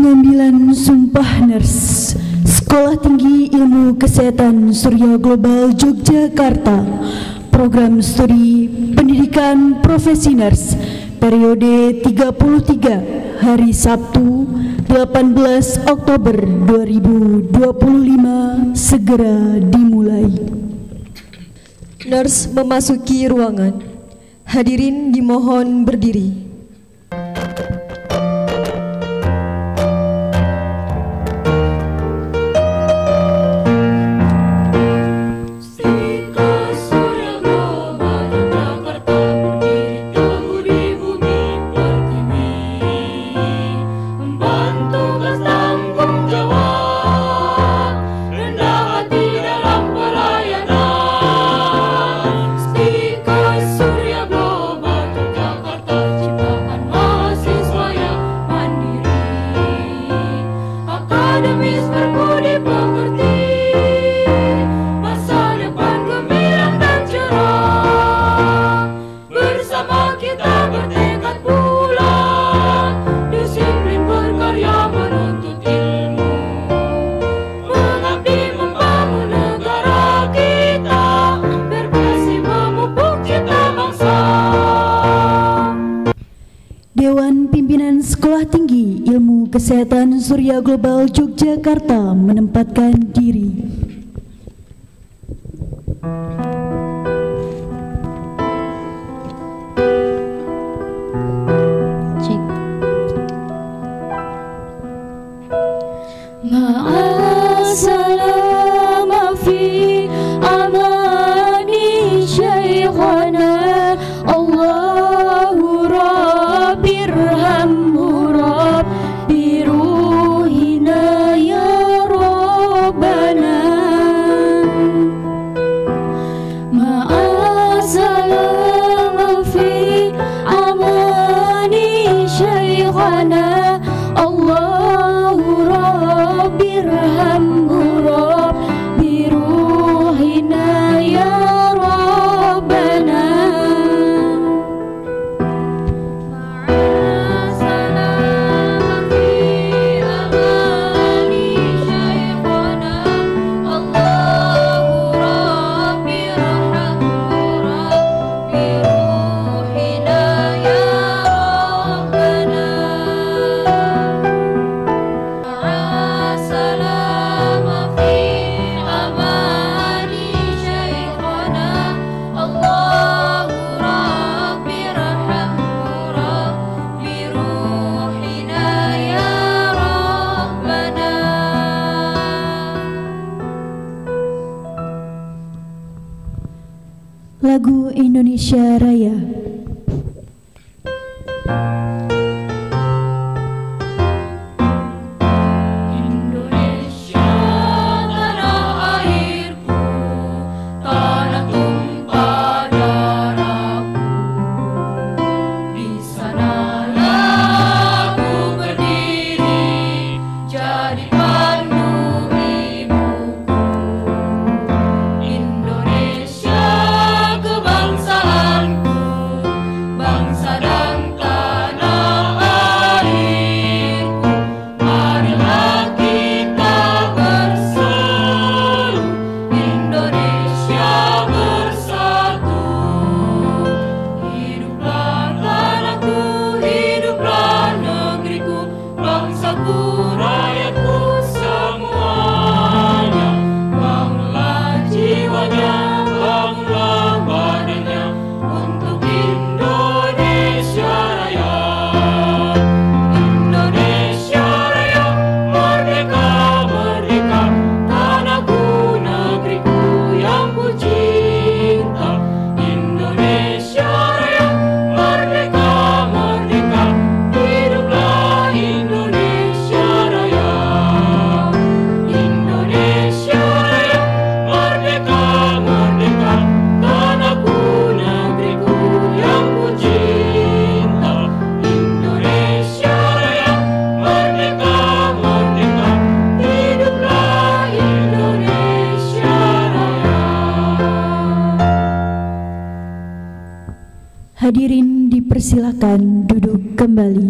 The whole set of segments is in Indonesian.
Pengambilan Sumpah Nurs Sekolah Tinggi Ilmu Kesehatan Surya Global Yogyakarta, Program Studi Pendidikan Profesi Nurs periode 33 hari Sabtu 18 Oktober 2025 segera dimulai. Nurs memasuki ruangan. Hadirin dimohon berdiri. Dewan Pimpinan Sekolah Tinggi Ilmu Kesehatan Surya Global Yogyakarta menempatkan diri. Lagu Indonesia Raya. Hadirin dipersilakan duduk kembali.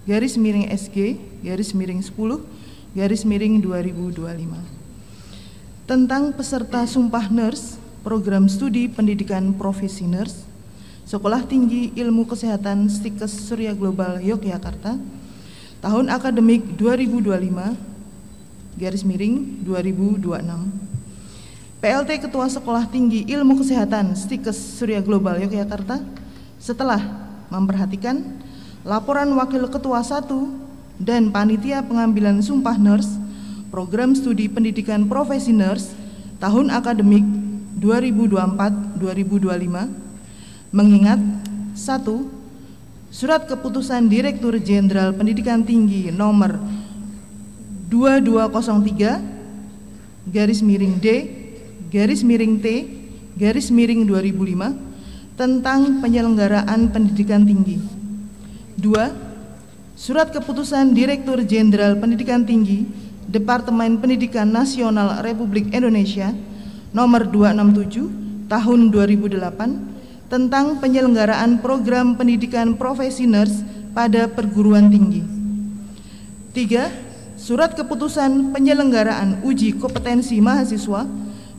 garis miring SG garis miring 10 2025 tentang peserta sumpah nurse program studi pendidikan profesi nurse Sekolah Tinggi Ilmu Kesehatan Stikes Surya Global Yogyakarta tahun akademik 2025-2026. PLT Ketua Sekolah Tinggi Ilmu Kesehatan Stikes Surya Global Yogyakarta setelah memperhatikan laporan Wakil Ketua 1 dan Panitia Pengambilan Sumpah Nurse Program Studi Pendidikan Profesi Nurse tahun akademik 2024-2025 mengingat 1. Surat Keputusan Direktur Jenderal Pendidikan Tinggi nomor 2203-D-T-2005 tentang penyelenggaraan pendidikan tinggi. 2. Surat Keputusan Direktur Jenderal Pendidikan Tinggi Departemen Pendidikan Nasional Republik Indonesia nomor 267 tahun 2008 tentang penyelenggaraan program pendidikan profesi nurse pada perguruan tinggi. 3. Surat Keputusan Penyelenggaraan Uji Kompetensi Mahasiswa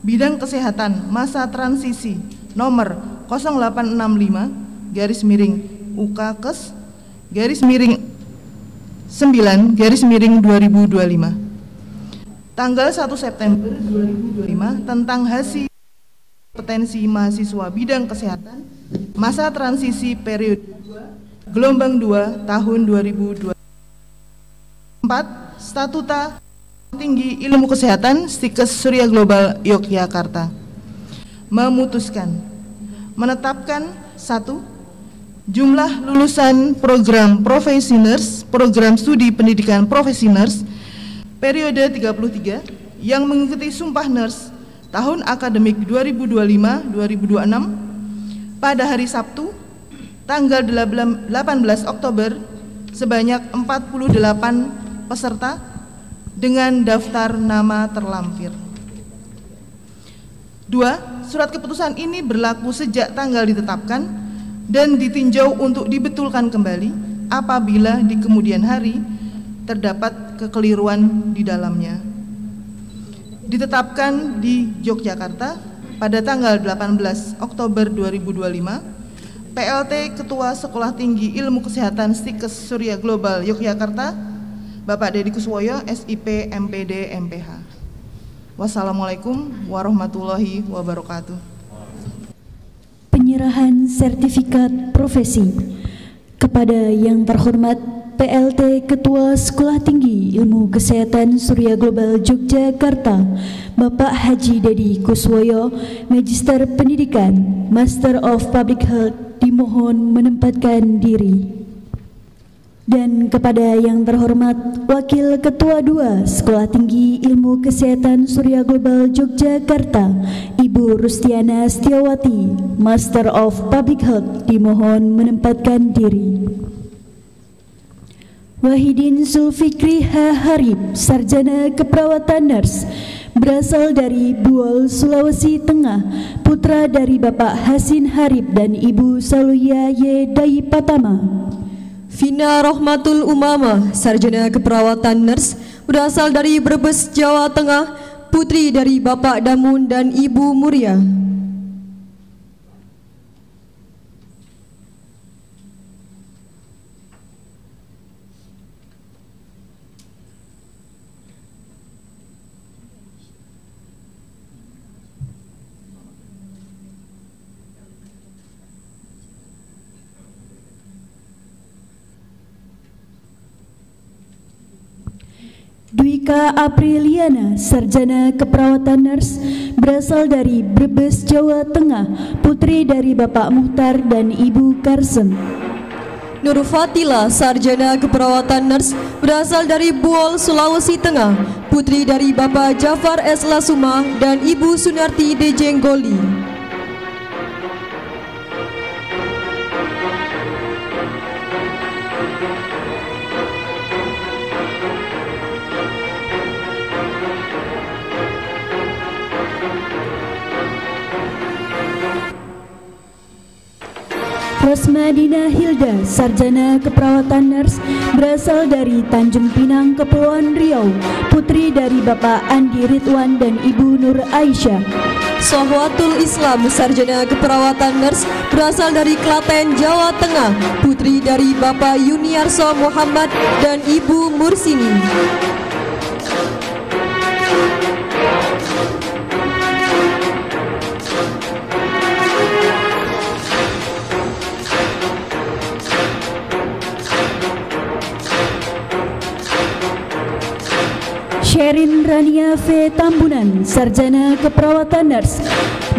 Bidang Kesehatan Masa Transisi nomor 0865-9-2025 tanggal 1 September 2025 tentang hasil kompetensi mahasiswa bidang kesehatan masa transisi periode 2 gelombang 2 tahun 2024. 4. Statuta Tinggi Ilmu Kesehatan Stikes Surya Global Yogyakarta memutuskan menetapkan 1. Jumlah lulusan program profesi nurse program studi pendidikan profesi nurse periode 33 yang mengikuti sumpah nurse tahun akademik 2025-2026 pada hari Sabtu tanggal 18 Oktober sebanyak 48 peserta dengan daftar nama terlampir. 2. Surat keputusan ini berlaku sejak tanggal ditetapkan dan ditinjau untuk dibetulkan kembali apabila di kemudian hari terdapat kekeliruan di dalamnya. Ditetapkan di Yogyakarta pada tanggal 18 Oktober 2025, PLT Ketua Sekolah Tinggi Ilmu Kesehatan Stikes Surya Global Yogyakarta, Bapak Deddy Kuswoyo, SIP, MPD, MPH. Wassalamualaikum warahmatullahi wabarakatuh. Penyerahan sertifikat profesi kepada yang terhormat PLT Ketua Sekolah Tinggi Ilmu Kesehatan Surya Global Yogyakarta, Bapak Haji Deddy Kuswoyo, Magister Pendidikan, Master of Public Health, dimohon menempatkan diri. Dan kepada yang terhormat Wakil Ketua 2 Sekolah Tinggi Ilmu Kesehatan Surya Global Yogyakarta, Ibu Rustiana Setiawati, Master of Public Health, dimohon menempatkan diri. Wahidin Zulfikri H. Harib, Sarjana Keperawatan Nurse, berasal dari Buol, Sulawesi Tengah, putra dari Bapak Hasin Harib dan Ibu Saluya Y. Dayipatama. Vina Rohmatul Umama, Sarjana Keperawatan Nurse, berasal dari Brebes, Jawa Tengah, putri dari Bapak Damun dan Ibu Muria. Dwika Apriliana, Sarjana Keperawatan Nurse, berasal dari Brebes, Jawa Tengah, putri dari Bapak Muhtar dan Ibu Karsem. Nurfatila, Sarjana Keperawatan Nurse, berasal dari Buol, Sulawesi Tengah, putri dari Bapak Jafar S. Lasuma dan Ibu Sunarti D. Jenggoli. Rosmadina Hilda, sarjana keperawatan nurse, berasal dari Tanjung Pinang, Kepulauan Riau, putri dari Bapak Andi Ridwan dan Ibu Nur Aisyah. Sohwatul Islam, sarjana keperawatan nurse, berasal dari Klaten, Jawa Tengah, putri dari Bapak Yuniarso Muhammad dan Ibu Mursini. Sherin Rania V. Tambunan, sarjana keperawatan nurse,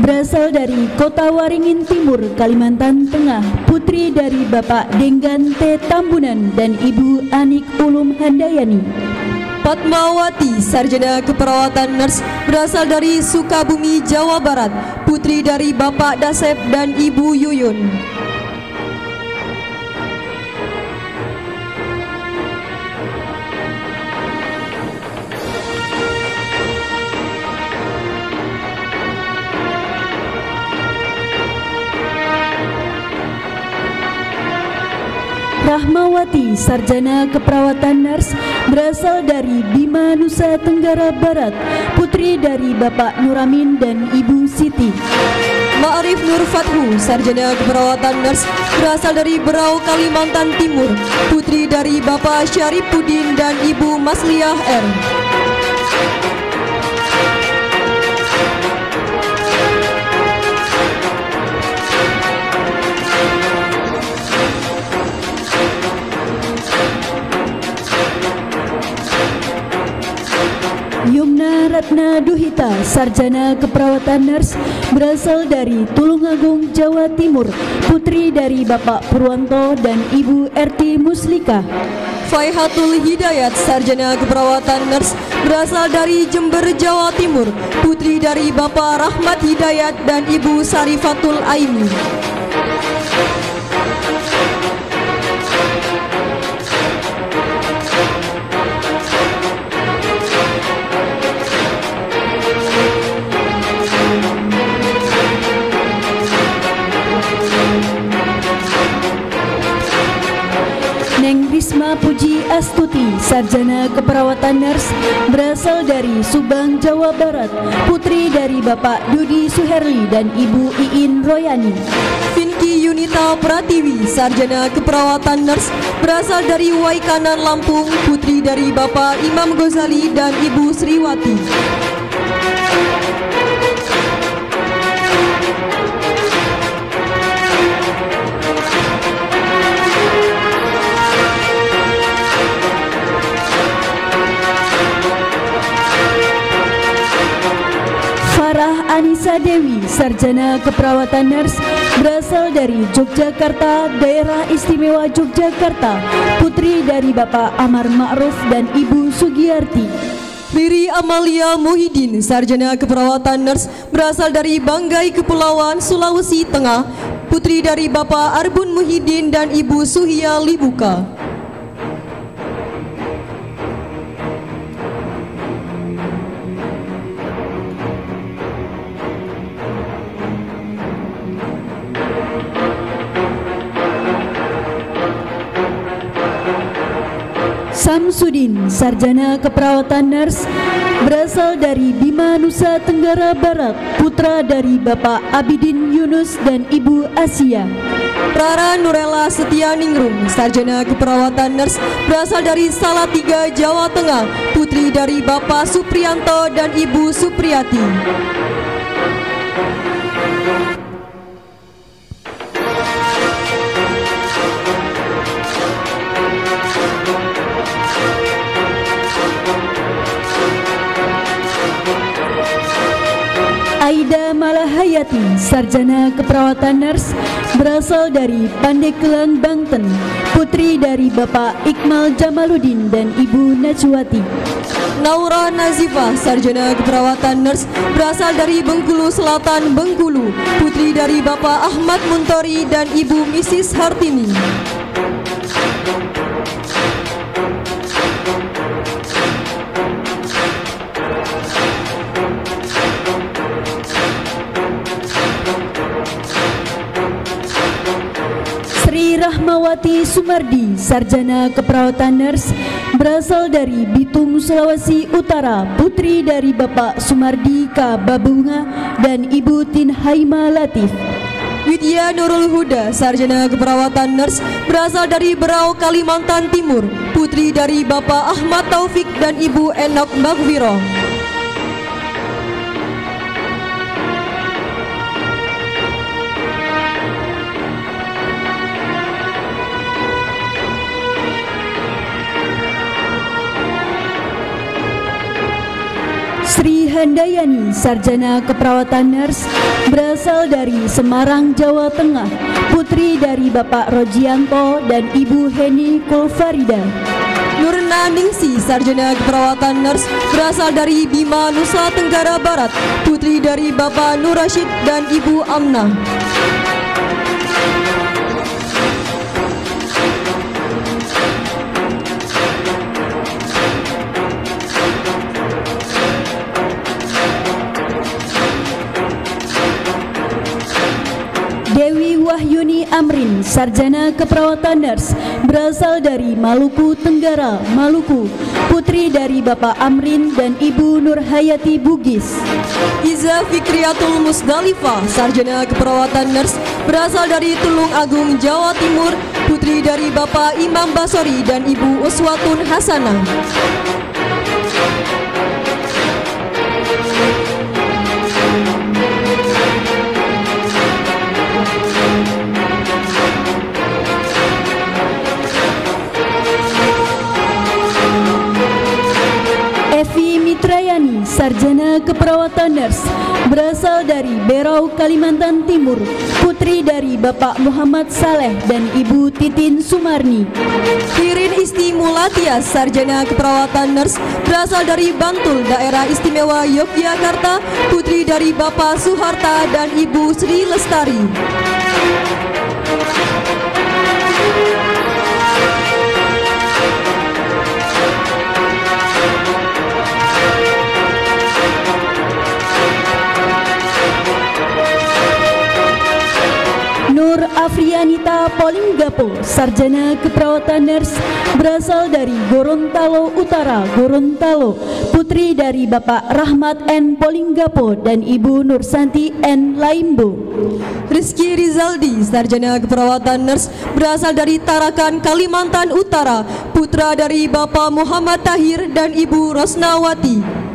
berasal dari Kota Waringin Timur, Kalimantan Tengah, putri dari Bapak Denggan T. Tambunan dan Ibu Anik Ulum Handayani. Fatmawati, sarjana keperawatan nurse, berasal dari Sukabumi, Jawa Barat, putri dari Bapak Dasep dan Ibu Yuyun. Rahmawati, sarjana keperawatan nurse, berasal dari Bima, Nusa Tenggara Barat, putri dari Bapak Nuramin dan Ibu Siti. Ma'arif Nur Fathu, sarjana keperawatan nurse, berasal dari Berau, Kalimantan Timur, putri dari Bapak Syarifuddin dan Ibu Masliah R. Yumna Ratna Duhita, sarjana keperawatan nurse, berasal dari Tulungagung, Jawa Timur, putri dari Bapak Purwanto dan Ibu Erti Muslika. Faihatul Hidayat, sarjana keperawatan nurse, berasal dari Jember, Jawa Timur, putri dari Bapak Rahmat Hidayat dan Ibu Sarifatul Aini. Neng Risma Puji Astuti, sarjana keperawatan nurse, berasal dari Subang, Jawa Barat, putri dari Bapak Dudi Suherli dan Ibu Iin Royani. Finki Yunita Pratiwi, sarjana keperawatan nurse, berasal dari Waikanan, Lampung, putri dari Bapak Imam Ghazali dan Ibu Sriwati. Anissa Dewi, sarjana keperawatan nurse, berasal dari Yogyakarta, Daerah Istimewa Yogyakarta, putri dari Bapak Amar Ma'ruf dan Ibu Sugiyarti. Riri Amalia Muhyiddin, sarjana keperawatan nurse, berasal dari Banggai, Kepulauan Sulawesi Tengah, putri dari Bapak Arbun Muhyiddin dan Ibu Suhia Libuka. Samsudin, sarjana keperawatan nurse, berasal dari Bima, Nusa Tenggara Barat, putra dari Bapak Abidin Yunus dan Ibu Asia. Rara Nurella Setianingrum, sarjana keperawatan nurse, berasal dari Salatiga, Jawa Tengah, putri dari Bapak Supriyanto dan Ibu Supriyati. Aida Malahayati, sarjana keperawatan nurse, berasal dari Pandeglang, Banten, putri dari Bapak Iqmal Jamaluddin dan Ibu Najwati. Naura Nazifah, sarjana keperawatan nurse, berasal dari Bengkulu Selatan, Bengkulu, putri dari Bapak Ahmad Muntori dan Ibu Mrs. Hartini. Rosnawati Sumardi, sarjana keperawatan nurse, berasal dari Bitung, Sulawesi Utara, putri dari Bapak Sumardi K. Babunga dan Ibu Tin Haima Latif. Widya Nurul Huda, sarjana keperawatan nurse, berasal dari Berau, Kalimantan Timur, putri dari Bapak Ahmad Taufik dan Ibu Enok Maghfirah. Sri Handayani, sarjana keperawatan nurse, berasal dari Semarang, Jawa Tengah, putri dari Bapak Rojianto dan Ibu Heni Kulfarida. Nurna Ningsi, sarjana keperawatan nurse, berasal dari Bima, Nusa Tenggara Barat, putri dari Bapak Nur Rashid dan Ibu Amnah. Dewi Wahyuni Amrin, sarjana keperawatan nurse, berasal dari Maluku Tenggara, Maluku, putri dari Bapak Amrin dan Ibu Nurhayati Bugis. Iza Fikriatul Musdalifah, sarjana keperawatan nurse, berasal dari Tulung Agung, Jawa Timur, putri dari Bapak Imam Basori dan Ibu Uswatun Hasanah. Evi Mitrayani, sarjana keperawatan nurse, berasal dari Berau, Kalimantan Timur, putri dari Bapak Muhammad Saleh dan Ibu Titin Sumarni. Kirin Isti Mulatia, sarjana keperawatan nurse, berasal dari Bantul, Daerah Istimewa Yogyakarta, putri dari Bapak Suharta dan Ibu Sri Lestari. Nur Afrianita Polinggapo, sarjana keperawatan nurse, berasal dari Gorontalo Utara, Gorontalo, putri dari Bapak Rahmat N. Polinggapo dan Ibu Nursanti N. Laimbo. Rizky Rizaldi, sarjana keperawatan nurse, berasal dari Tarakan, Kalimantan Utara, putra dari Bapak Muhammad Tahir dan Ibu Rosnawati.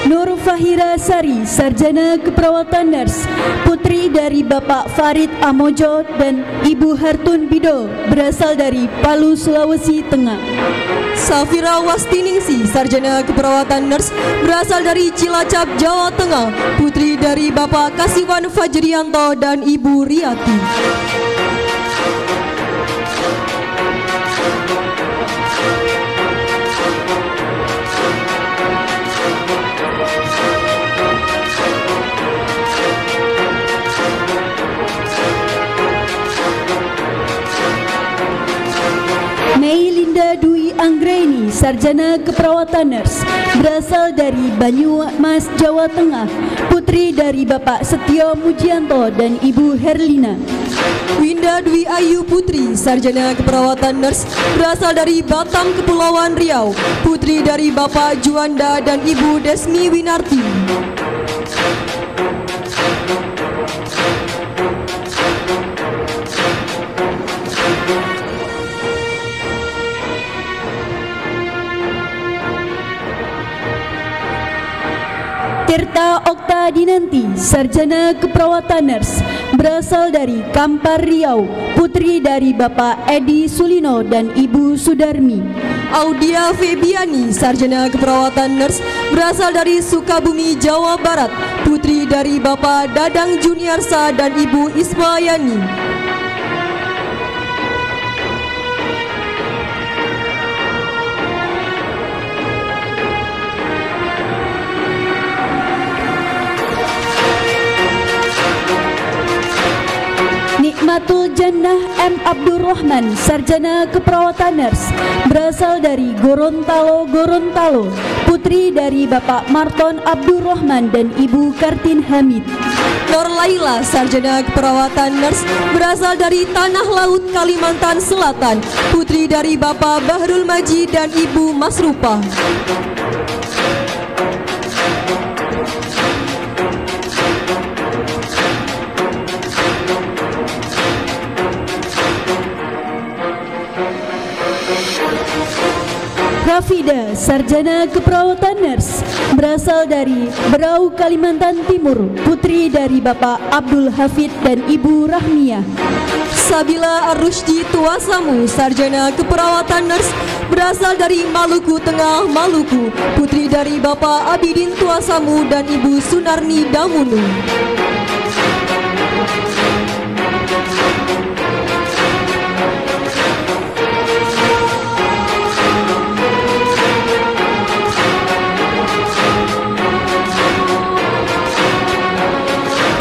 Nur Fahira Sari, sarjana keperawatan nurse, putri dari Bapak Farid Amojo dan Ibu Hartun Bido, berasal dari Palu, Sulawesi Tengah. Safira Wastiningsi, sarjana keperawatan nurse, berasal dari Cilacap, Jawa Tengah, putri dari Bapak Kasiwan Fajrianto dan Ibu Riyati. Meilinda Dwi Anggraini, sarjana keperawatan nurse, berasal dari Banyumas, Jawa Tengah, putri dari Bapak Setio Mujianto dan Ibu Herlina. Winda Dwi Ayu Putri, sarjana keperawatan nurse, berasal dari Batam, Kepulauan Riau, putri dari Bapak Juanda dan Ibu Desmi Winarti. Tirta Okta Dinanti, sarjana keperawatan nurse, berasal dari Kampar Riau, putri dari Bapak Edi Sulino dan Ibu Sudarmi. Audia Febiani, sarjana keperawatan nurse, berasal dari Sukabumi, Jawa Barat, putri dari Bapak Dadang Juniarsa dan Ibu Ismayani. Nikmatul Jannah M. Abdurrahman, Sarjana Keperawatan Nurse, berasal dari Gorontalo, putri dari Bapak Marton Abdurrahman dan Ibu Kartin Hamid. Nur Laila, Sarjana Keperawatan Nurse, berasal dari Tanah Laut, Kalimantan Selatan, putri dari Bapak Bahrul Maji dan Ibu Masrupah. Rafida, Sarjana Keperawatan Nurse, berasal dari Berau, Kalimantan Timur, putri dari Bapak Abdul Hafid dan Ibu Rahmiah. Sabila Ar-Rushdi Tuasamu, Sarjana Keperawatan Nurse, berasal dari Maluku Tengah, Maluku, putri dari Bapak Abidin Tuasamu dan Ibu Sunarni Damunu.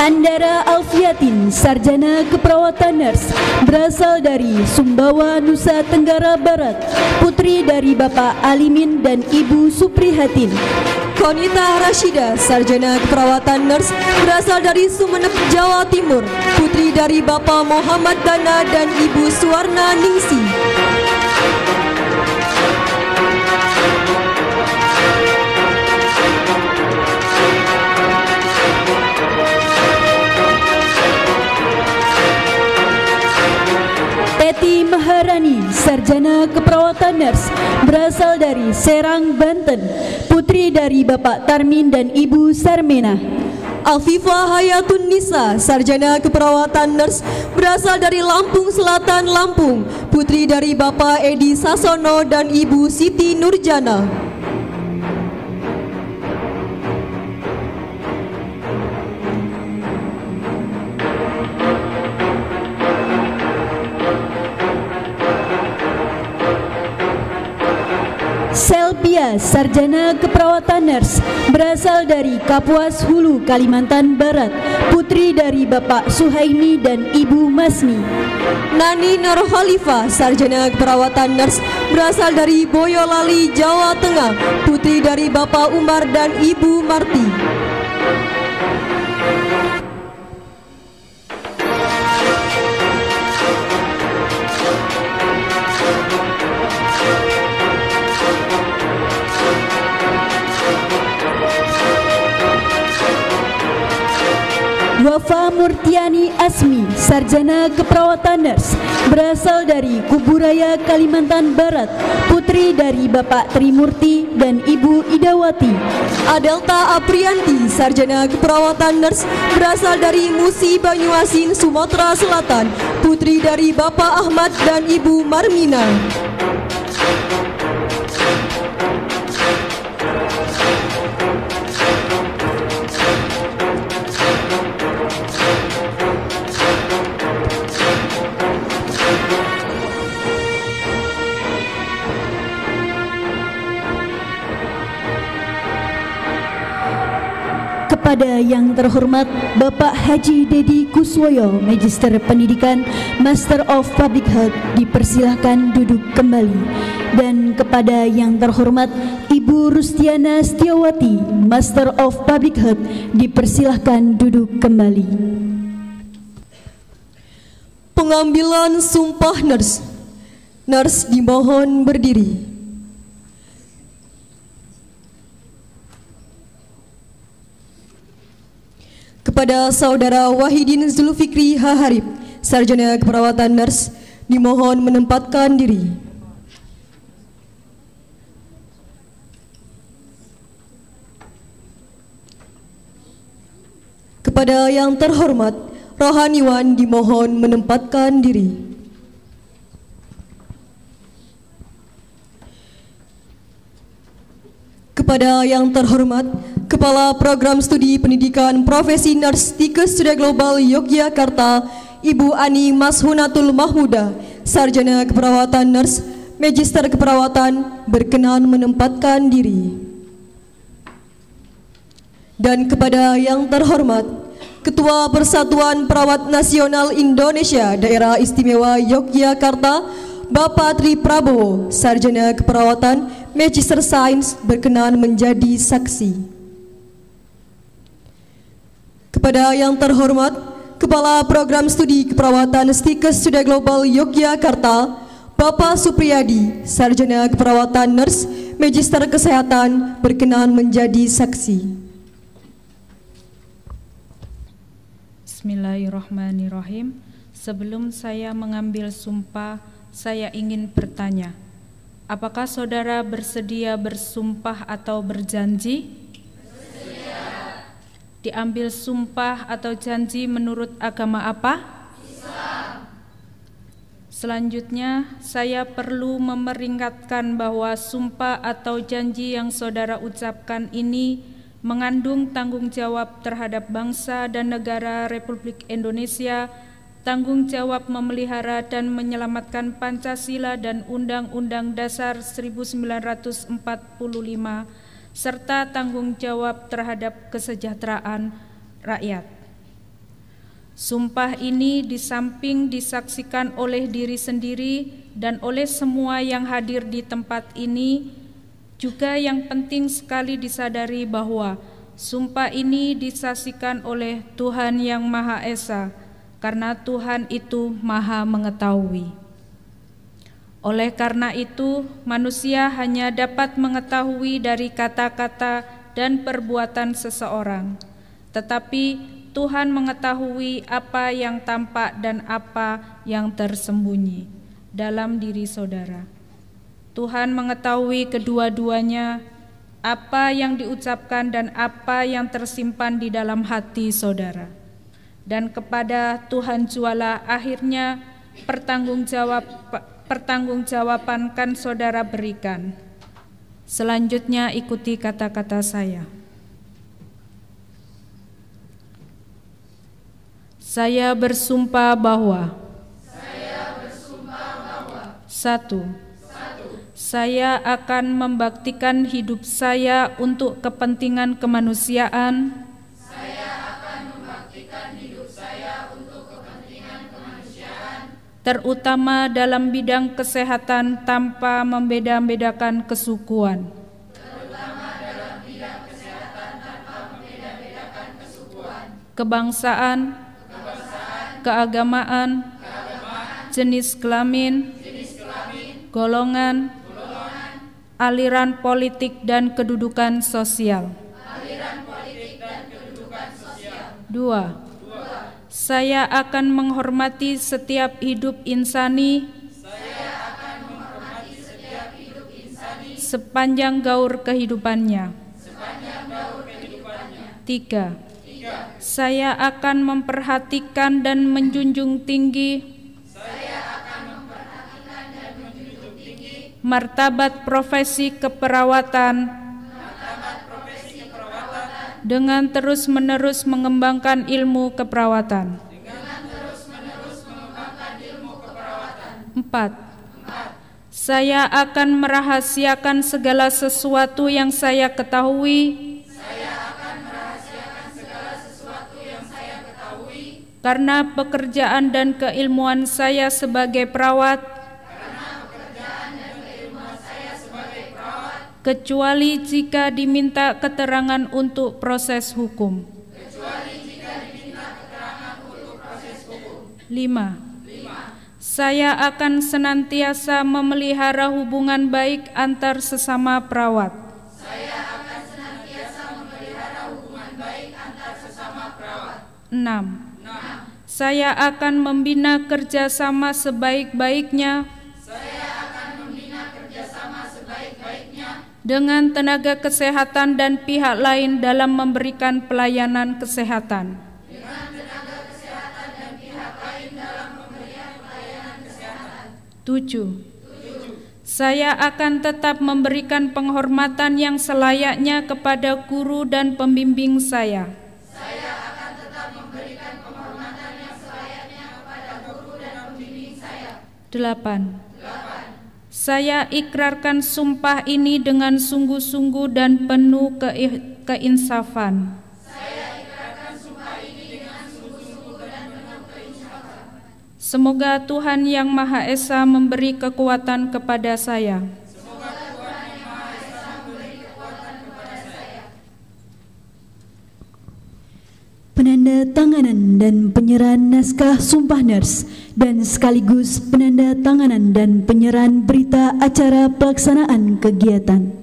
Andara Alfiatin, Sarjana Keperawatan Nurse, berasal dari Sumbawa, Nusa Tenggara Barat, putri dari Bapak Alimin dan Ibu Suprihatin. Konita Rashida, Sarjana Keperawatan Nurse, berasal dari Sumeneb, Jawa Timur, putri dari Bapak Muhammad Dana dan Ibu Suwarna Ningsi. Teti Maharani, Sarjana Keperawatan Nurse, berasal dari Serang, Banten, putri dari Bapak Tarmin dan Ibu Sarmena. Alfifa Hayatun Nisa, Sarjana Keperawatan Nurse, berasal dari Lampung Selatan, Lampung, putri dari Bapak Edi Sasono dan Ibu Siti Nurjana. Selvia, Sarjana Keperawatan Nurse, berasal dari Kapuas Hulu, Kalimantan Barat, putri dari Bapak Suhaimi dan Ibu Masni. Nani Nurholifah, Sarjana Keperawatan Nurse, berasal dari Boyolali, Jawa Tengah, putri dari Bapak Umar dan Ibu Marti. Wafa Murtiani Asmi, Sarjana Keperawatan Nurse, berasal dari Kuburaya, Kalimantan Barat, putri dari Bapak Trimurti dan Ibu Idawati. Adelta Aprianti, Sarjana Keperawatan Nurse, berasal dari Musi, Banyuasin, Sumatera Selatan, putri dari Bapak Ahmad dan Ibu Marmina. Kepada yang terhormat Bapak Haji Dedi Kuswoyo, Magister Pendidikan, Master of Public Health, dipersilahkan duduk kembali. Dan kepada yang terhormat Ibu Rustiana Setiawati, Master of Public Health, dipersilahkan duduk kembali. Pengambilan sumpah nurse. Nurse dimohon berdiri. Kepada Saudara Wahidin Zulfikri Haharib, Sarjana Keperawatan Nurse, dimohon menempatkan diri. Kepada yang terhormat Rohaniwan, dimohon menempatkan diri. Kepada yang terhormat Kepala Program Studi Pendidikan Profesi Nurse Stikes Surya Global Yogyakarta, Ibu Ani Mashunatul Mahmuda, Sarjana Keperawatan Nurse, Magister Keperawatan, berkenan menempatkan diri. Dan kepada yang terhormat Ketua Persatuan Perawat Nasional Indonesia Daerah Istimewa Yogyakarta, Bapak Tri Prabowo, Sarjana Keperawatan, Magister Sains, berkenan menjadi saksi. Kepada yang terhormat Kepala Program Studi Keperawatan Stikes Surya Global Yogyakarta, Bapak Supriyadi, Sarjana Keperawatan Nurse, Magister Kesehatan, berkenan menjadi saksi. Bismillahirrahmanirrahim. Sebelum saya mengambil sumpah, saya ingin bertanya, apakah saudara bersedia bersumpah atau berjanji? Bersedia. Diambil sumpah atau janji menurut agama apa? Islam. Selanjutnya, saya perlu memperingatkan bahwa sumpah atau janji yang saudara ucapkan ini mengandung tanggung jawab terhadap bangsa dan negara Republik Indonesia, tanggung jawab memelihara dan menyelamatkan Pancasila dan Undang-Undang Dasar 1945, serta tanggung jawab terhadap kesejahteraan rakyat. Sumpah ini di samping disaksikan oleh diri sendiri dan oleh semua yang hadir di tempat ini, juga yang penting sekali disadari bahwa sumpah ini disaksikan oleh Tuhan yang Maha Esa, karena Tuhan itu Maha Mengetahui. Oleh karena itu, manusia hanya dapat mengetahui dari kata-kata dan perbuatan seseorang, tetapi Tuhan mengetahui apa yang tampak dan apa yang tersembunyi dalam diri saudara. Tuhan mengetahui kedua-duanya, apa yang diucapkan dan apa yang tersimpan di dalam hati saudara. Dan kepada Tuhan jualah akhirnya pertanggungjawaban kan saudara berikan. Selanjutnya ikuti kata-kata saya. Saya bersumpah bahwa 1. Saya akan membaktikan hidup saya untuk kepentingan kemanusiaan. Terutama dalam bidang kesehatan tanpa membeda-bedakan kesukuan. Kebangsaan, keagamaan, jenis kelamin, golongan, aliran politik dan kedudukan sosial. 2. Saya akan menghormati setiap hidup insani sepanjang gaur kehidupannya. 3. Saya akan memperhatikan dan menjunjung tinggi martabat profesi keperawatan dengan terus-menerus mengembangkan ilmu keperawatan. 4. Saya akan merahasiakan segala sesuatu yang saya ketahui karena pekerjaan dan keilmuan saya sebagai perawat, kecuali jika diminta keterangan untuk proses hukum. 5. Saya akan senantiasa memelihara hubungan baik antar sesama perawat. 6. Saya akan membina kerjasama sebaik-baiknya dengan tenaga kesehatan dan pihak lain dalam memberikan pelayanan kesehatan. 7. Saya akan tetap memberikan penghormatan yang selayaknya kepada guru dan pembimbing saya. 8. Saya ikrarkan sumpah ini dengan sungguh-sungguh dan penuh keinsafan. 9. Semoga Tuhan Yang Maha Esa memberi kekuatan kepada saya. Penanda tanganan dan penyerahan naskah Sumpah Ners dan sekaligus penanda tanganan dan penyerahan berita acara pelaksanaan kegiatan.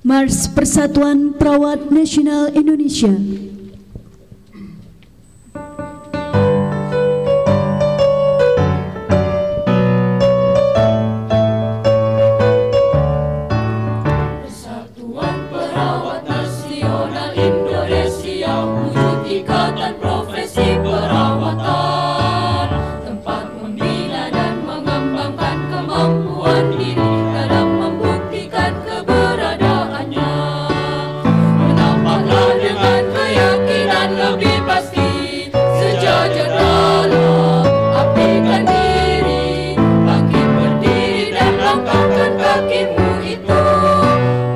Mars Persatuan Perawat Nasional Indonesia. Persatuan Perawat Nasional Indonesia, wujud ikatan profesi perawatan, tempat membina dan mengembangkan kemampuan diri dalam membuktikan keberadaannya. Menampaklah dengan keyakinan lebih pasti, sejajar dalam abdikan diri, bangkit berdiri dan langkahkan kakimu itu,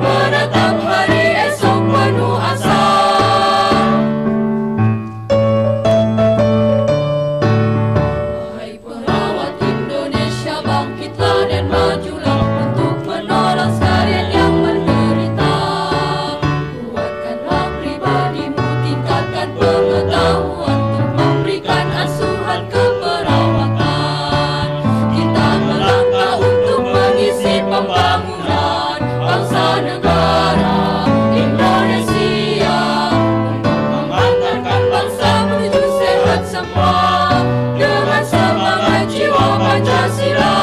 menatap hari esok penuh asa. Wahai perawat Indonesia, bangkitlah dan majulah untuk menolong sekalian yang menderita. Kuatkanlah pribadimu, tingkatkan pengetahuan untuk memberikan asuhan keperawatan. Kita melangkah untuk mengisi pembangunan bangsa negara Indonesia, untuk mengantarkan bangsa menuju sehat semua dengan semangat jiwa Pancasila.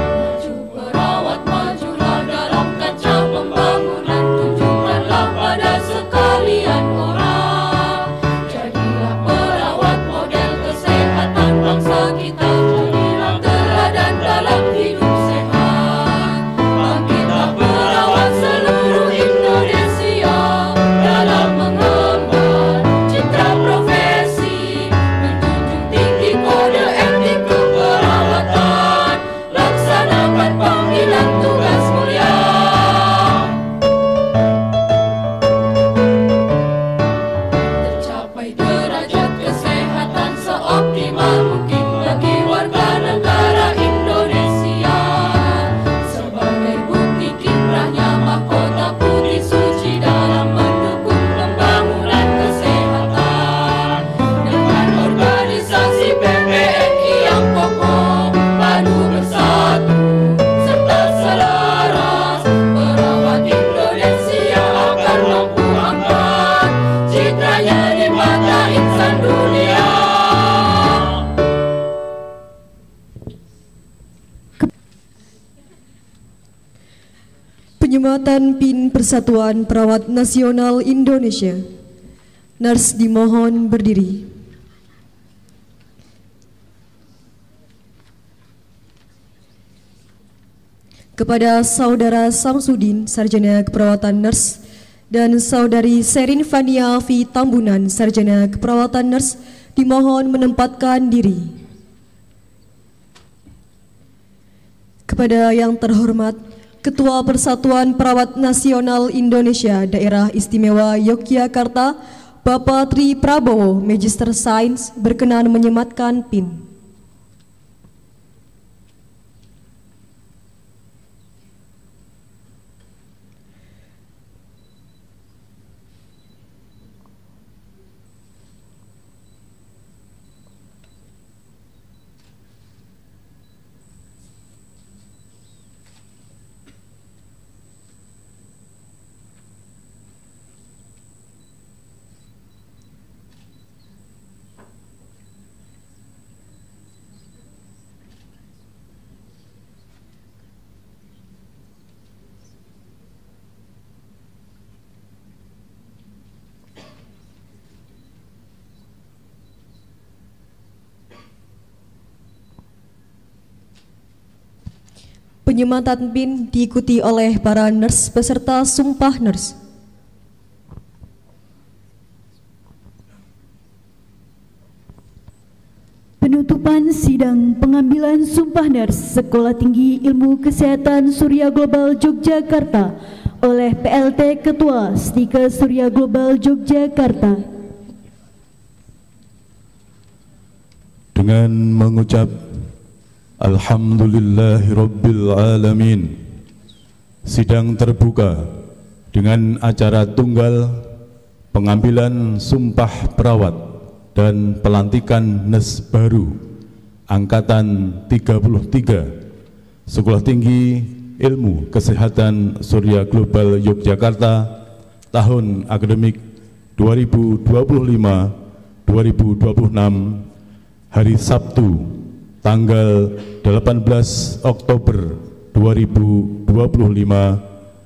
Maju perawat, majulah dalam kancah pembangunan, tunjukkanlah pada sekalian orang. Jadilah perawat model kesehatan bangsa kita, jadilah teladan dalam hidup sehat. Bangkitlah perawat seluruh Indonesia dalam mengemban citra profesi, menjunjung tinggi kode etik keperawatan, laksanakan panggilan tugas mulia. Tercapai derajat kesehatan seoptimal mungkin bagi warga negara Indonesia, sebagai bukti kiprahnya mahkota putih suci dalam mendukung pembangunan kesehatan. Dengan organisasi PPNI yang kokoh, padu bersatu serta selaras, perawat Indonesia akan mampu angkat citranya di mata insan dunia. Penyematan PIN Persatuan Perawat Nasional Indonesia. Nurse dimohon berdiri. Kepada Saudara Samsudin, Sarjana Keperawatan Nurse, dan Saudari Serin Fania Alfi Tambunan, Sarjana Keperawatan Nurse, dimohon menempatkan diri. Kepada yang terhormat Ketua Persatuan Perawat Nasional Indonesia Daerah Istimewa Yogyakarta, Bapak Tri Prabowo, Magister Sains, berkenan menyematkan PIN. Penyematan PIN diikuti oleh para nurse peserta Sumpah Nurse. Penutupan sidang pengambilan Sumpah Nurse Sekolah Tinggi Ilmu Kesehatan Surya Global Yogyakarta oleh PLT Ketua STIKE Surya Global Yogyakarta. Dengan mengucap Alhamdulillahirabbil alamin, sidang terbuka dengan acara tunggal pengambilan sumpah perawat dan pelantikan NES baru angkatan 33 Sekolah Tinggi Ilmu Kesehatan Surya Global Yogyakarta tahun akademik 2025-2026 hari Sabtu tanggal 18 Oktober 2025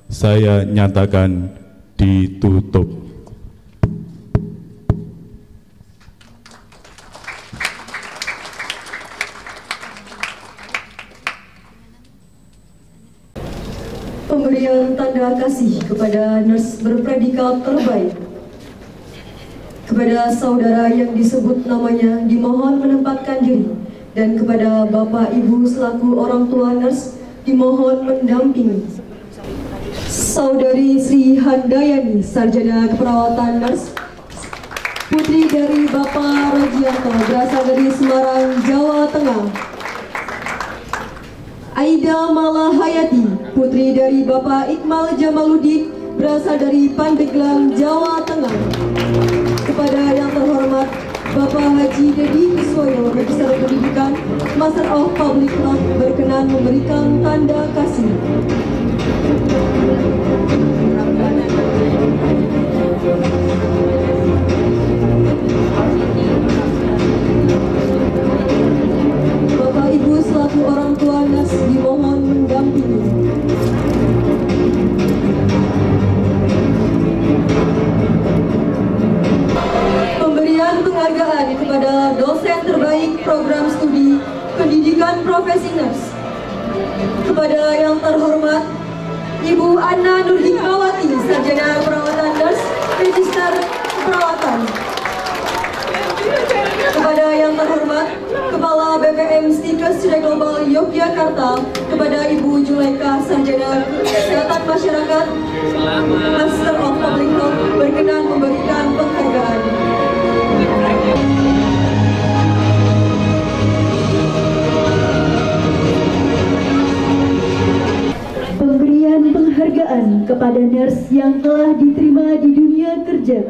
saya nyatakan ditutup. Pemberian tanda kasih kepada nurse berpredikat terbaik. Kepada saudara yang disebut namanya dimohon menempatkan diri. Dan kepada Bapak Ibu selaku orang tua nurse dimohon mendampingi. Saudari Sri Handayani, Sarjana Keperawatan Nurse, putri dari Bapak Rajianto, berasal dari Semarang, Jawa Tengah. Aida Malahayati, putri dari Bapak Iqmal Jamaluddin, berasal dari Pandeglang, Jawa Tengah. Kepada yang terhormat Bapak Haji Dedi Kuswoyo, Magister Pendidikan, Master of Public Health, berkenan memberikan tanda kasih. Bapak Ibu selaku orang tua nas dimohon mendampingi. Penghargaan kepada dosen terbaik program studi pendidikan profesi nurse. Kepada yang terhormat Ibu Anna Nurhikmawati, Sarjana Keperawatan Nurse, Magister Keperawatan. Kepada yang terhormat Kepala BPM STIKE Surya Global Yogyakarta, kepada Ibu Julaika, Sarjana Kesehatan Masyarakat, Master of Public Health, berkenan memberikan penghargaan. Pemberian penghargaan kepada nurse yang telah diterima di dunia kerja.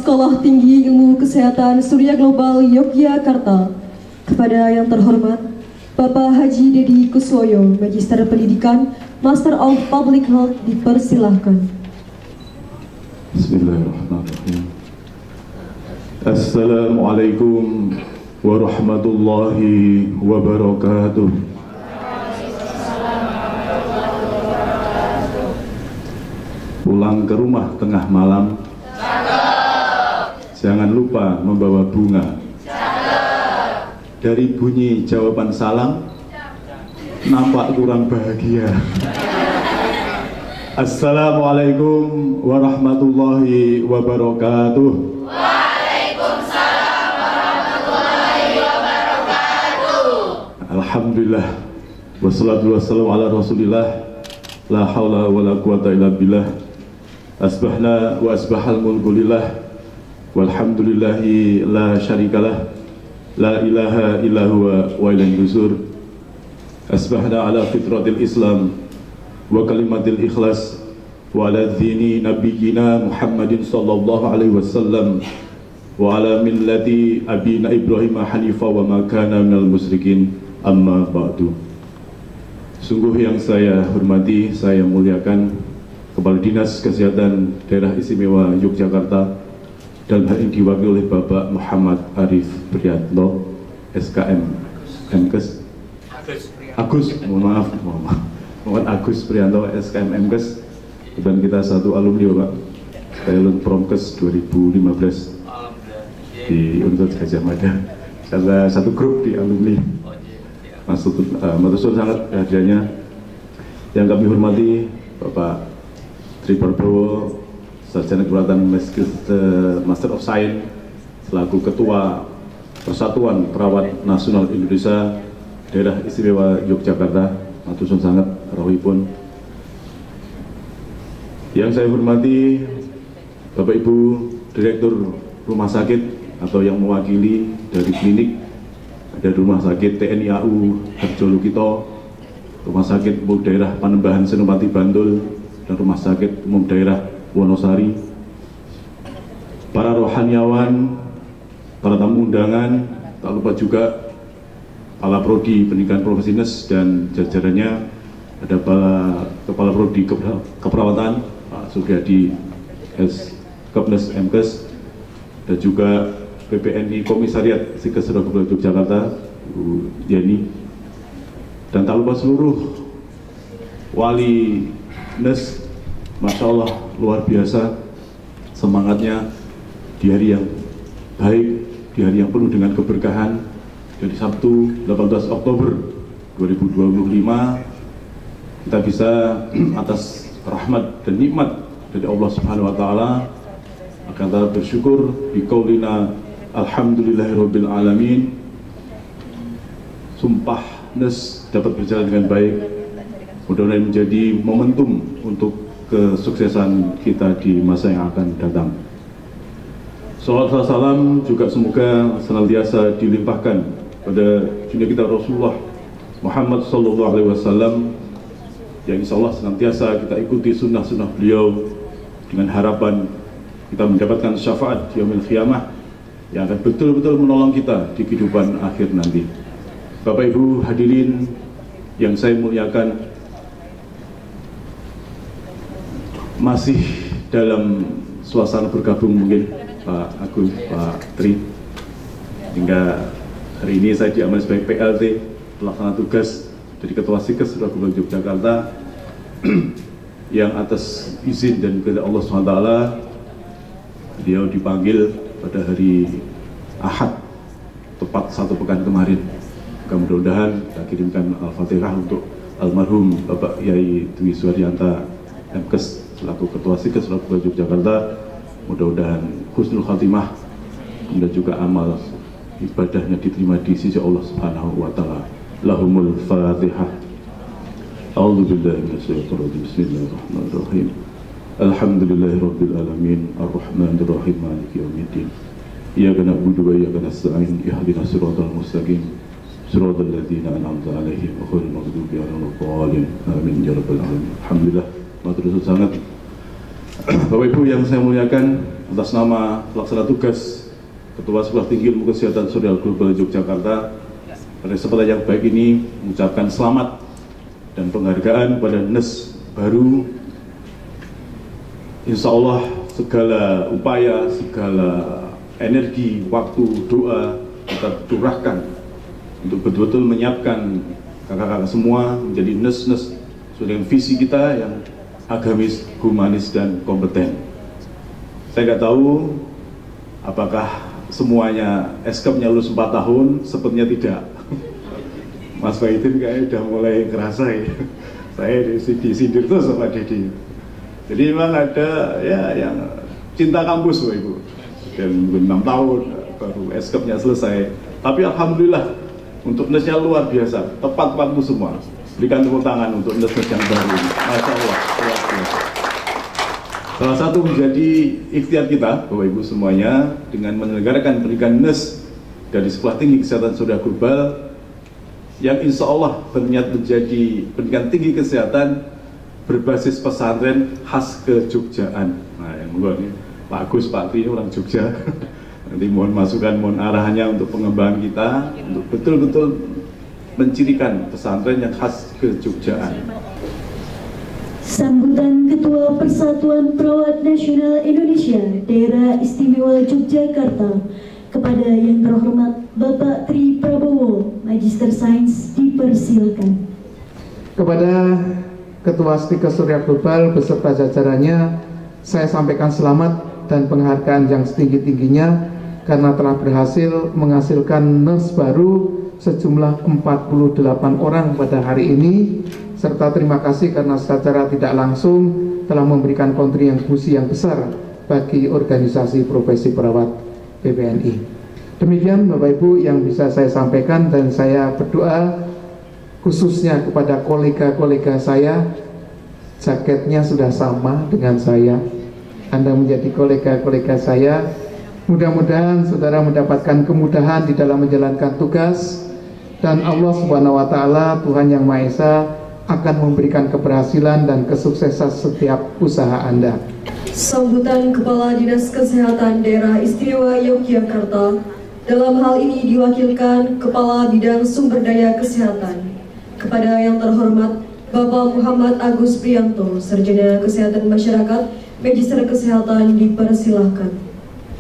Sekolah Tinggi Ilmu Kesehatan Surya Global Yogyakarta. Kepada yang terhormat Bapak Haji Dedi Kuswoyo, Magister Pendidikan, Master of Public Health, dipersilahkan. Bismillahirrahmanirrahim. Assalamualaikum warahmatullahi wabarakatuh. Pulang ke rumah tengah malam, jangan lupa membawa bunga. Dari bunyi jawaban salam, nampak kurang bahagia. Assalamualaikum warahmatullahi wabarakatuh. Waalaikumsalam warahmatullahi wabarakatuh. Alhamdulillah, wassalatu wassalamu ala rasulillah, la hawla wa la quwata illa billah. Asbahna wa asbahal mulku lillah, walhamdulillahi la syarikalah, la ilaha illa huwa wa ilaihi nusur. Asbahna ala fitratil Islam wa kalimatil ikhlas wa ala dini nabiyyina Muhammadin sallallahu alaihi wasallam wa ala millati abina Ibrahim hanifa wa ma kana minal musyrikin, amma ba'du. Sungguh yang saya hormati, saya muliakan Kepala Dinas Kesehatan Daerah Istimewa Yogyakarta, dalam hal ini diwakili oleh Bapak Muhammad Arif Prianto, SKM MKes Agus, mohon Agus Prianto, SKM MKes, dan kita satu alumni Bapak, saya lulus Promkes 2015 di Universitas Gajah Mada, saya satu grup di alumni. Matur sangat kehadirannya. Yang kami hormati Bapak Tri Prabowo, Sarjana Kelautan Master of Science, selaku Ketua Persatuan Perawat Nasional Indonesia Daerah Istimewa Yogyakarta, matur sangat rawuhipun. Yang saya hormati Bapak Ibu Direktur Rumah Sakit atau yang mewakili dari klinik, ada Rumah Sakit TNI AU Harjo Lukito, Rumah Sakit Umum Daerah Panembahan Senopati Bantul, dan Rumah Sakit Umum Daerah Wonosari, para rohaniawan, para tamu undangan, tak lupa juga Kepala Prodi Pendidikan Profesinis dan jajarannya, ada Kepala Prodi Keperawatan Pak Suryadi Kepnes MKes, dan juga PPNI Komisariat Sikes Surya Global Yogyakarta Bu Yeni, dan tak lupa seluruh wali Nes, Masya Allah luar biasa semangatnya di hari yang baik, di hari yang penuh dengan keberkahan. Dari Sabtu 18 Oktober 2025 kita bisa atas rahmat dan nikmat dari Allah Subhanahu wa Ta'ala akan kita bersyukur di qaulina alhamdulillahirabbil alamin. Sumpah Nes dapat berjalan dengan baik, mudah-mudahan menjadi momentum untuk kesuksesan kita di masa yang akan datang. Salawat dan salam juga semoga senantiasa dilimpahkan pada junjungan kita Rasulullah Muhammad sallallahu alaihi wasallam, yang insya Allah senantiasa kita ikuti sunnah-sunnah beliau dengan harapan kita mendapatkan syafaat di yaumil qiyamah yang akan betul-betul menolong kita di kehidupan akhir nanti. Bapak Ibu hadirin yang saya muliakan, masih dalam suasana bergabung mungkin Pak Agus, Pak Tri, hingga hari ini saya diamanai sebagai PLT pelaksana tugas dari Ketua Sikes Surya Global Yogyakarta yang atas izin dan kehendak Allah SWT beliau dipanggil pada hari Ahad tepat 1 pekan kemarin. Mudah-mudahan kita kirimkan Al-Fatihah untuk almarhum Bapak Yai Dwi Suryanta MKes selaku Ketua Sikes Surya Global Yogyakarta. Mudah-mudahan husnul khatimah dan juga amal ibadahnya diterima di sisi Allah Subhanahu wa Ta'ala. Lahumul Fatihah. A'udzu billahi minasyaitonir rajim. Bismillahirrahmanirrahim. Alhamdulillahirabbil alamin, arrahmanir rahim, maliki yaumiddin. Iyyaka na'budu wa iyyaka nasta'in. Ihdinas siratal mustaqim. Siratal ladzina an'amta 'alaihim ghairil maghdubi 'alaihim waladdallin. Amin ya rabbal alamin. Alhamdulillah, matur sangat Bapak Ibu yang saya muliakan, atas nama pelaksana tugas Ketua Sekolah Tinggi Ilmu Kesehatan Surya Global Yogyakarta, pada kesempatan yang baik ini mengucapkan selamat dan penghargaan pada NES baru. Insya Allah segala upaya, segala energi, waktu, doa kita curahkan untuk betul-betul menyiapkan kakak-kakak semua menjadi NES sesuai dengan visi kita yang agamis, humanis, dan kompeten. Saya nggak tahu apakah semuanya SKEP-nya lulus 4 tahun, sepertinya tidak. Mas Faidin kayaknya udah mulai kerasa ya. Saya disindir terus sama Didi. Jadi memang ada ya yang cinta kampus Bapak Ibu. Dan 6 tahun baru SKEP-nya selesai. Tapi alhamdulillah untuk NES-nya luar biasa, tepat waktu semua. Berikan tepuk tangan untuk NES yang baru ini. Masya Allah, luar biasa. Salah satu menjadi ikhtiar kita, Bapak Ibu semuanya, dengan menyelenggarakan pendidikan NES dari Sekolah Tinggi Kesehatan Surya Global, yang insya Allah berniat menjadi pendidikan tinggi kesehatan berbasis pesantren khas kejogjaan. Nah, yang ini Pak Agus, Pak Tri, orang Jogja. Nanti mohon masukan, mohon arahannya untuk pengembangan kita, untuk betul-betul mencirikan pesantren yang khas kejogjaan. Sambutan Ketua Persatuan Perawat Nasional Indonesia Daerah Istimewa Yogyakarta kepada yang terhormat Bapak Tri Prabowo, Magister Sains, dipersilakan. Kepada Ketua Stikes Surya Global beserta jajarannya, saya sampaikan selamat dan penghargaan yang setinggi-tingginya karena telah berhasil menghasilkan NES baru sejumlah 48 orang pada hari ini, serta terima kasih karena secara tidak langsung telah memberikan kontribusi yang besar bagi organisasi profesi perawat PPNI. Demikian Bapak Ibu yang bisa saya sampaikan, dan saya berdoa khususnya kepada kolega-kolega saya, jaketnya sudah sama dengan saya, Anda menjadi kolega-kolega saya. Mudah-mudahan saudara mendapatkan kemudahan di dalam menjalankan tugas, dan Allah Subhanahu wa Ta'ala, Tuhan Yang Maha Esa, akan memberikan keberhasilan dan kesuksesan setiap usaha Anda. Sambutan Kepala Dinas Kesehatan Daerah Istimewa Yogyakarta, dalam hal ini diwakilkan Kepala Bidang Sumber Daya Kesehatan, kepada yang terhormat Bapak Muhammad Agus Priyanto, Sarjana Kesehatan Masyarakat, Magister Kesehatan, dipersilahkan.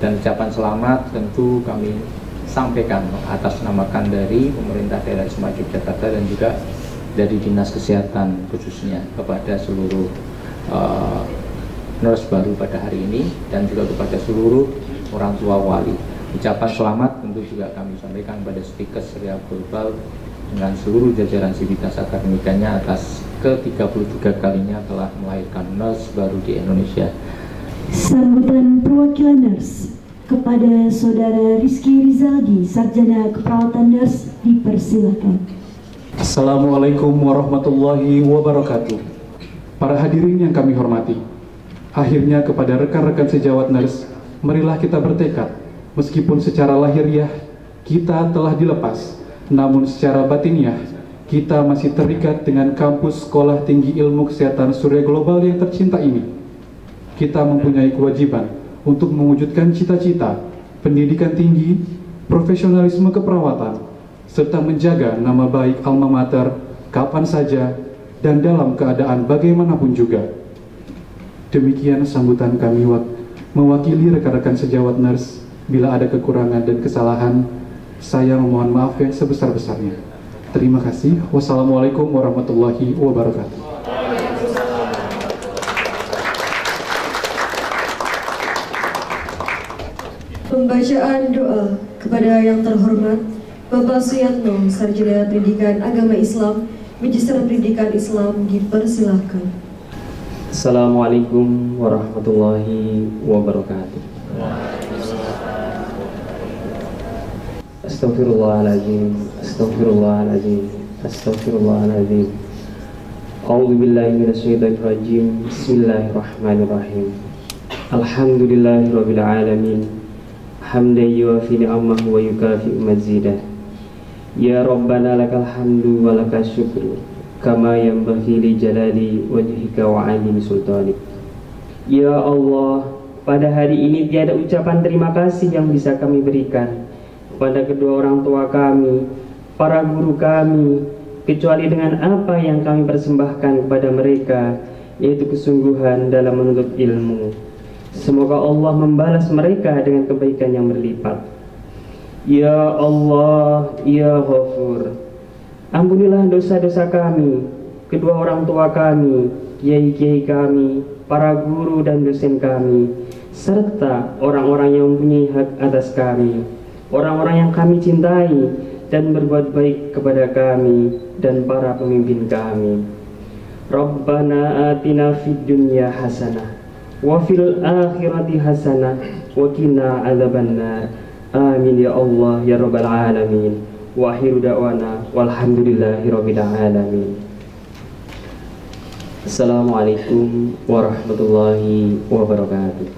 Dan ucapan selamat tentu kami sampaikan atas namakan dari pemerintah daerah Istimewa Yogyakarta dan juga dari Dinas Kesehatan khususnya kepada seluruh nurse baru pada hari ini, dan juga kepada seluruh orang tua wali. Ucapan selamat tentu juga kami sampaikan pada Stikes Surya Global dengan seluruh jajaran sivitas akademikanya atas ke-33 kalinya telah melahirkan nurse baru di Indonesia. Sambutan perwakilan nurse kepada Saudara Rizky Rizaldi, Sarjana Keperawatan Nurse, dipersilakan. Assalamualaikum warahmatullahi wabarakatuh. Para hadirin yang kami hormati, akhirnya kepada rekan-rekan sejawat nurse, marilah kita bertekad, meskipun secara lahiriah kita telah dilepas, namun secara batiniah kita masih terikat dengan kampus Sekolah Tinggi Ilmu Kesehatan Surya Global yang tercinta ini. Kita mempunyai kewajiban untuk mewujudkan cita-cita pendidikan tinggi, profesionalisme keperawatan, serta menjaga nama baik alma mater kapan saja dan dalam keadaan bagaimanapun juga. Demikian sambutan kami mewakili rekan-rekan sejawat nurse. Bila ada kekurangan dan kesalahan, saya memohon maaf yang sebesar-besarnya. Terima kasih. Wassalamualaikum warahmatullahi wabarakatuh. Pembacaan doa kepada yang terhormat Bapak Suyatno, Sarjana Pendidikan Agama Islam, Magister Pendidikan Islam, dipersilahkan. Assalamualaikum warahmatullahi wabarakatuh. Astaghfirullahaladzim, astaghfirullahaladzim, astaghfirullahaladzim. A'udzu billahi minasyaitonir rajim. Bismillahirrahmanirrahim. Alhamdulillahirabbil alamin. Hamdan yuwafi ni'amahu wa yukafi mazidah. Ya Rabbana lakal hamdu wa lakal syukru kama yanbaghi li jalali wajhika wa 'azimi sultanik. Ya Allah, pada hari ini tiada ucapan terima kasih yang bisa kami berikan kepada kedua orang tua kami, para guru kami, kecuali dengan apa yang kami persembahkan kepada mereka, yaitu kesungguhan dalam menuntut ilmu. Semoga Allah membalas mereka dengan kebaikan yang berlipat. Ya Allah, Ya Ghafur, ampunilah dosa-dosa kami, kedua orang tua kami, kiai-kiai kami, para guru dan dosen kami, serta orang-orang yang mempunyai hak atas kami, orang-orang yang kami cintai dan berbuat baik kepada kami dan para pemimpin kami. Rabbana atina fid dunya hasanah wa fil akhirati hasanah wa qina adzabannar. Amin ya Allah ya rabbal alamin. Wa akhiru da'wana walhamdulillahirabbil alamin. Assalamualaikum warahmatullahi wabarakatuh.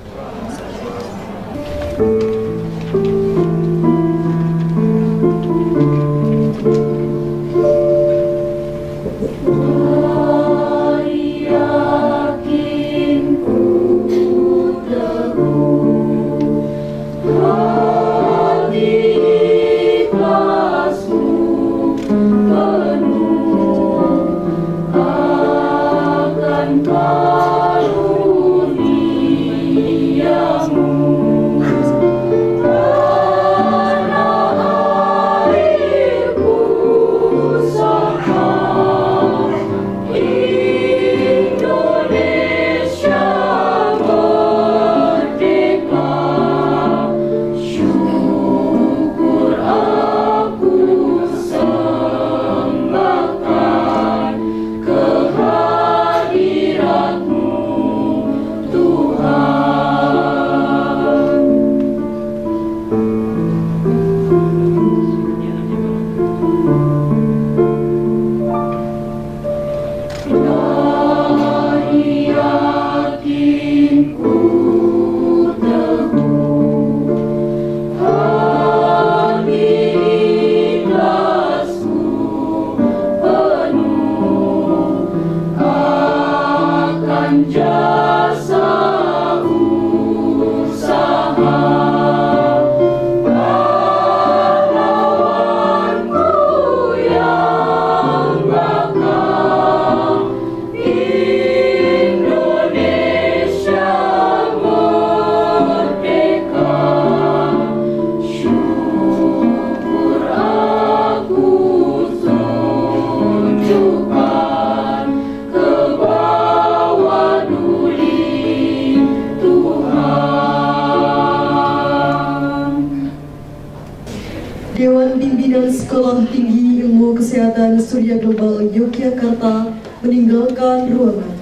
Dewan Pimpinan Sekolah Tinggi Ilmu Kesehatan Surya Global Yogyakarta meninggalkan ruangan.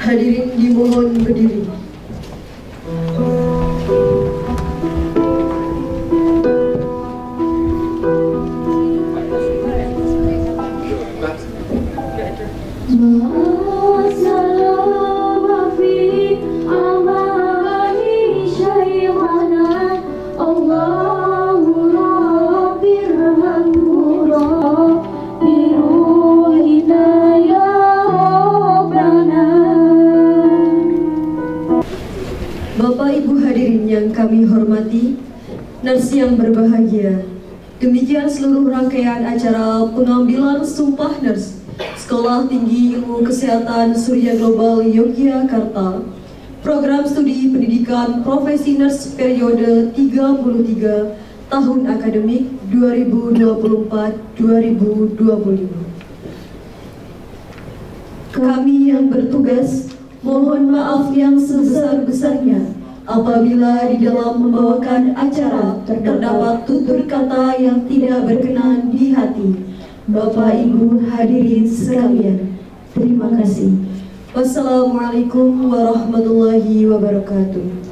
Hadirin dimohon berdiri. Bapak Ibu hadirin yang kami hormati, nurse yang berbahagia, demikian seluruh rangkaian acara pengambilan sumpah nurse Sekolah Tinggi Ilmu Kesehatan Surya Global Yogyakarta, program studi pendidikan profesi nurse periode 33 tahun akademik 2024-2025. Kami yang bertugas mohon maaf yang sebesar-besarnya apabila di dalam membawakan acara terdapat tutur kata yang tidak berkenan di hati. Bapak Ibu hadirin sekalian, terima kasih. Wassalamualaikum warahmatullahi wabarakatuh.